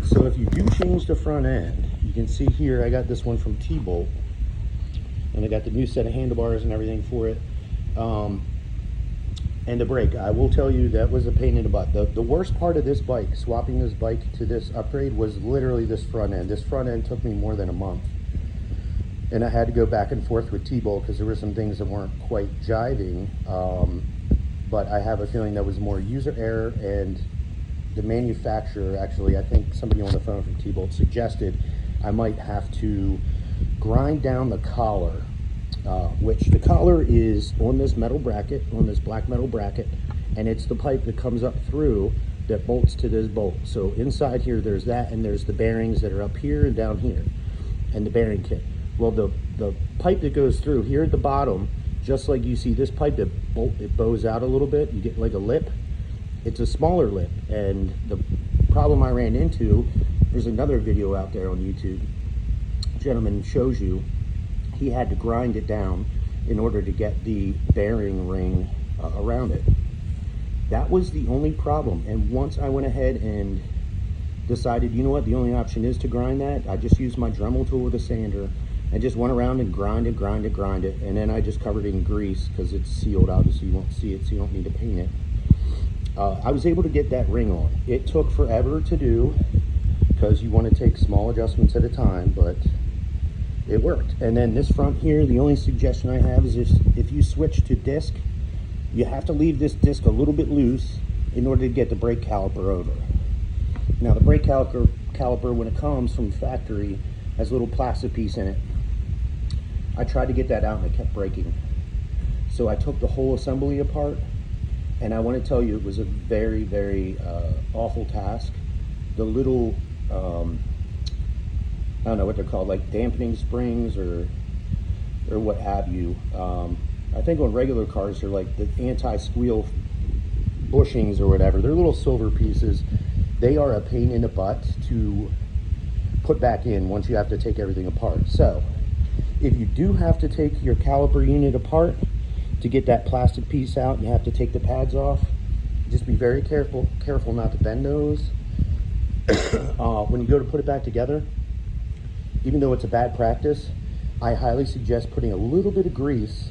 So if you do change the front end, you can see here I got this one from T-Bolt, and I got the new set of handlebars and everything for it. And the brake, I will tell you, that was a pain in the butt. The worst part of this bike, swapping this bike to this upgrade, was literally this front end. This front end took me more than a month. And I had to go back and forth with T-Bolt because there were some things that weren't quite jiving. But I have a feeling that was more user error, and the manufacturer, actually, I think somebody on the phone from T-Bolt suggested I might have to grind down the collar, which the collar is on this metal bracket, on this black metal bracket, and it's the pipe that comes up through that bolts to this bolt. So inside here there's that, and there's the bearings that are up here and down here, and the bearing kit. Well, the pipe that goes through here at the bottom, just like you see this pipe, it bows out a little bit, you get like a lip. It's a smaller lip, and the problem I ran into, there's another video out there on YouTube, gentleman shows you, he had to grind it down in order to get the bearing ring around it. That was the only problem. And once I went ahead and decided, you know what, the only option is to grind that, I just used my Dremel tool with a sander and just went around and grind it, and then I just covered it in grease because it's sealed. Obviously you won't see it, so you don't need to paint it. I was able to get that ring on. It took forever to do because you want to take small adjustments at a time, but it worked. And then this front here, the only suggestion I have is if you switch to disc, you have to leave this disc a little bit loose in order to get the brake caliper over. Now the brake caliper when it comes from factory has a little plastic piece in it. I tried to get that out and it kept breaking. So I took the whole assembly apart, and I want to tell you it was a very, very awful task. The little I don't know what they're called, like dampening springs or what have you. I think on regular cars they're like the anti-squeal bushings or whatever. They're little silver pieces. They are a pain in the butt to put back in once you have to take everything apart. So if you do have to take your caliper unit apart to get that plastic piece out, and you have to take the pads off, just be very careful not to bend those. When you go to put it back together, even though it's a bad practice, I highly suggest putting a little bit of grease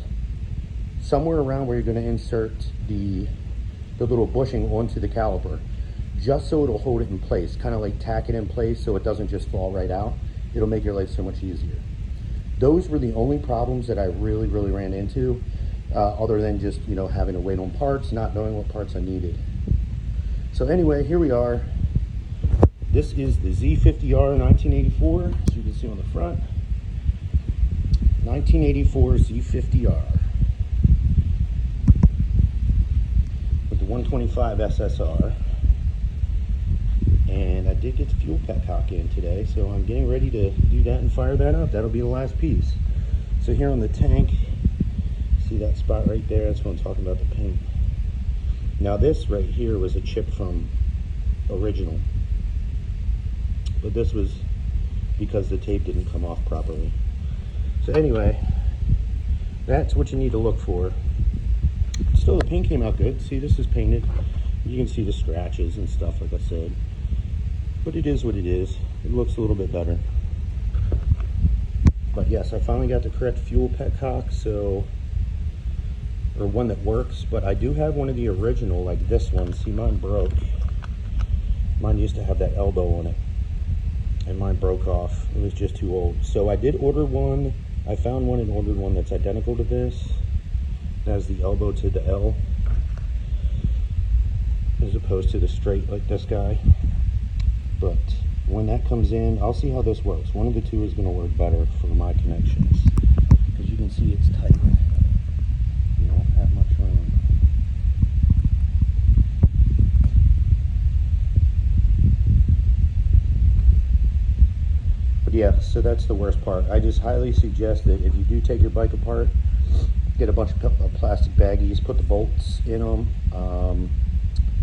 somewhere around where you're going to insert the little bushing onto the caliper, just so it'll hold it in place, kind of like tack it in place so it doesn't just fall right out. It'll make your life so much easier. Those were the only problems that I really ran into, other than just, you know, having to wait on parts, not knowing what parts I needed. So anyway, here we are. This is the Z50R 1984, as you can see on the front. 1984 Z50R with the 125 SSR. And I did get the fuel petcock in today, so I'm getting ready to do that and fire that up. That'll be the last piece. So here on the tank, see that spot right there? That's what I'm talking about, the paint. Now this right here was a chip from original, but this was because the tape didn't come off properly. So anyway, that's what you need to look for. Still, the paint came out good. See, this is painted. You can see the scratches and stuff, like I said. But it is what it is. It looks a little bit better. But yes, I finally got the correct fuel petcock, so, or one that works. But I do have one of the original, like this one. See, mine broke. Mine used to have that elbow on it, and mine broke off. It was just too old. So I did order one. I found one and ordered one that's identical to this. It has the elbow to the L, as opposed to the straight like this guy. But when that comes in, I'll see how this works. One of the two is going to work better for my connections, because you can see it's tight. You don't have much room. But yeah, so that's the worst part. I just highly suggest that if you do take your bike apart, get a bunch of plastic baggies, put the bolts in them.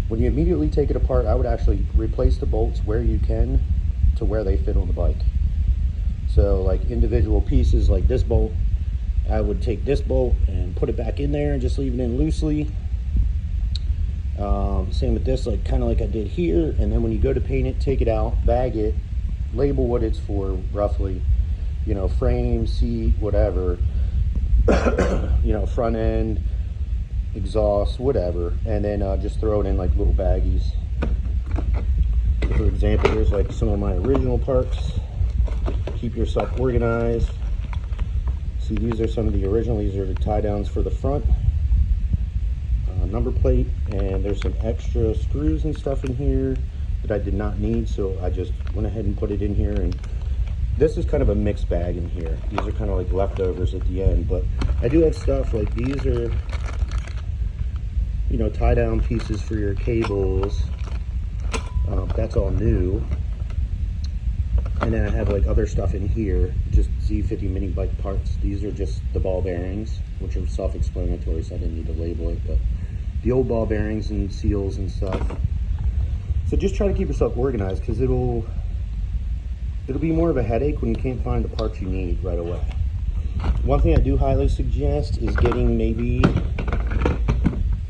When you immediately take it apart, I would actually replace the bolts where you can to where they fit on the bike. So like individual pieces like this bolt, I would take this bolt and put it back in there and just leave it in loosely. Same with this, like kind of like I did here. And then when you go to paint it, take it out, bag it, label what it's for roughly, you know, frame, seat, whatever, you know, front end, exhaust, whatever, and then just throw it in like little baggies. For example, here's like some of my original parts. Keep yourself organized. See, these are some of the original. These are the tie downs for the front number plate, and there's some extra screws and stuff in here that I did not need, so I just went ahead and put it in here. And this is kind of a mixed bag in here. These are kind of like leftovers at the end, but I do have stuff like these are, you know, tie down pieces for your cables. That's all new. And then I have like other stuff in here, just Z50 mini bike parts. These are just the ball bearings, which are self-explanatory, so I didn't need to label it, but the old ball bearings and seals and stuff. So just try to keep yourself organized, because it'll be more of a headache when you can't find the parts you need right away. One thing I do highly suggest is getting maybe,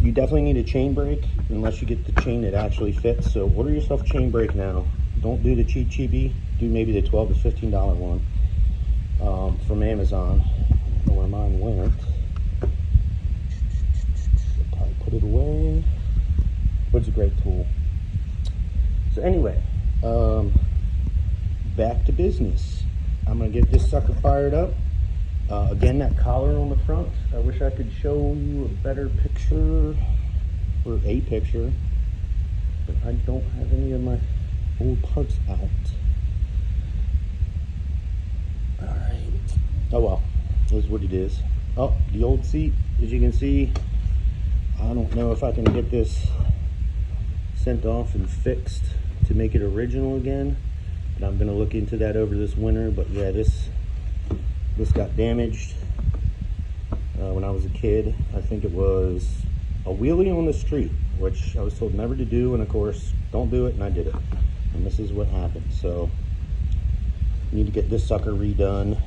you definitely need a chain brake unless you get the chain that actually fits. So order yourself a chain brake now. Don't do the cheapy. Do maybe the $12 to $15 one from Amazon. I don't know where mine went. I'll probably put it away. But it's a great tool. So anyway, back to business. I'm gonna get this sucker fired up. Again, that collar on the front, I wish I could show you a better picture, or a picture, but I don't have any of my old parts out. Alright. Oh well, this is what it is. Oh, the old seat, as you can see, I don't know if I can get this sent off and fixed to make it original again, but I'm gonna look into that over this winter. But yeah, this got damaged when I was a kid. I think it was a wheelie on the street, which I was told never to do, and of course, don't do it, and I did it. And this is what happened. So, need to get this sucker redone,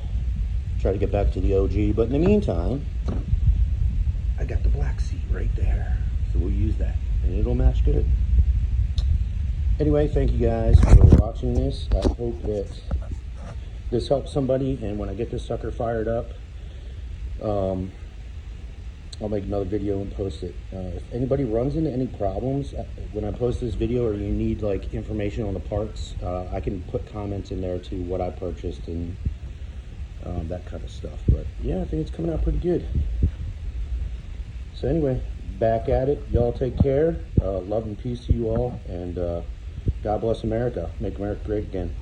try to get back to the OG. But in the meantime, I got the black seat right there. So we'll use that, and it'll match good. Anyway, thank you guys for watching this. I hope that this helps somebody, and when I get this sucker fired up, I'll make another video and post it. If anybody runs into any problems when I post this video, or you need like information on the parts, I can put comments in there to what I purchased and that kind of stuff. But yeah, I think it's coming out pretty good. So anyway, back at it. Y'all take care. Love and peace to you all, and God bless America. Make America great again.